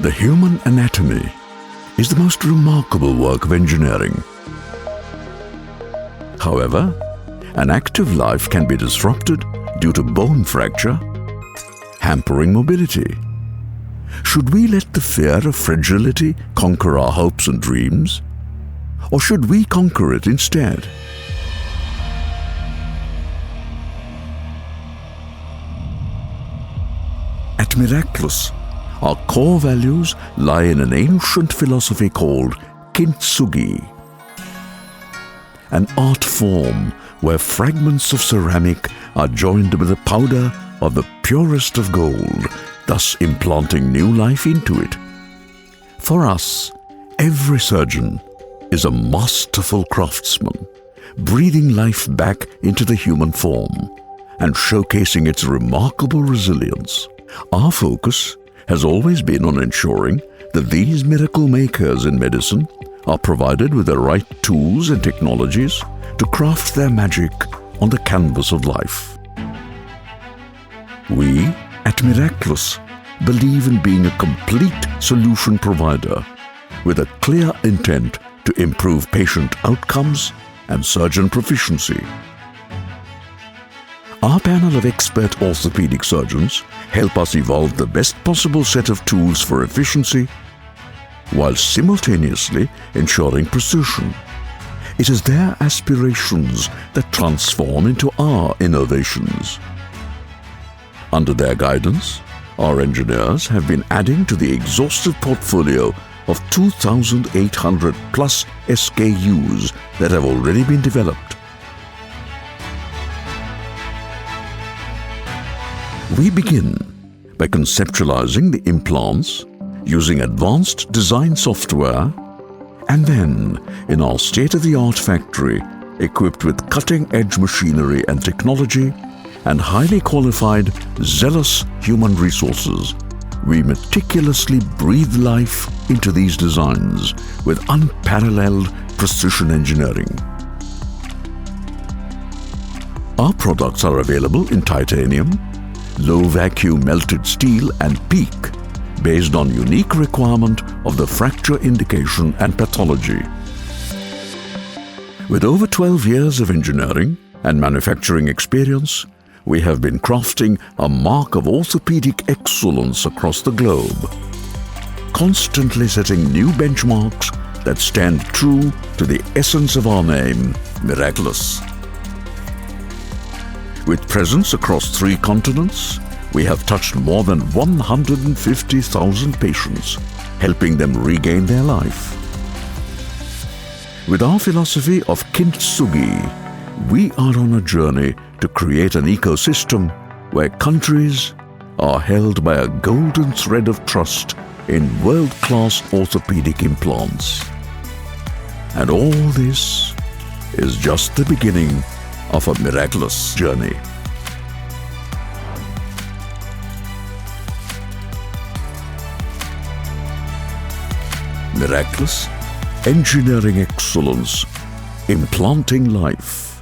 The human anatomy is the most remarkable work of engineering. However, an active life can be disrupted due to bone fracture, hampering mobility. Should we let the fear of fragility conquer our hopes and dreams, or should we conquer it instead? At Miraclus, our core values lie in an ancient philosophy called kintsugi, an art form where fragments of ceramic are joined with the powder of the purest of gold, thus implanting new life into it. For us, every surgeon is a masterful craftsman, breathing life back into the human form and showcasing its remarkable resilience. Our focus has always been on ensuring that these miracle makers in medicine are provided with the right tools and technologies to craft their magic on the canvas of life. We at Miraclus believe in being a complete solution provider with a clear intent to improve patient outcomes and surgeon proficiency. Our panel of expert orthopedic surgeons help us evolve the best possible set of tools for efficiency while simultaneously ensuring precision. It is their aspirations that transform into our innovations. Under their guidance, our engineers have been adding to the exhaustive portfolio of 2,800 plus SKUs that have already been developed. We begin by conceptualizing the implants using advanced design software, and then in our state-of-the-art factory equipped with cutting-edge machinery and technology and highly qualified, zealous human resources, we meticulously breathe life into these designs with unparalleled precision engineering. Our products are available in titanium, low vacuum melted steel and PEEK, based on unique requirement of the fracture indication and pathology. With over 12 years of engineering and manufacturing experience, we have been crafting a mark of orthopedic excellence across the globe, constantly setting new benchmarks that stand true to the essence of our name, Miraclus. With presence across 3 continents, we have touched more than 150,000 patients, helping them regain their life. With our philosophy of kintsugi, we are on a journey to create an ecosystem where countries are held by a golden thread of trust in world-class orthopedic implants. And all this is just the beginning of a miraculous journey. Miraclus, engineering excellence, implanting life.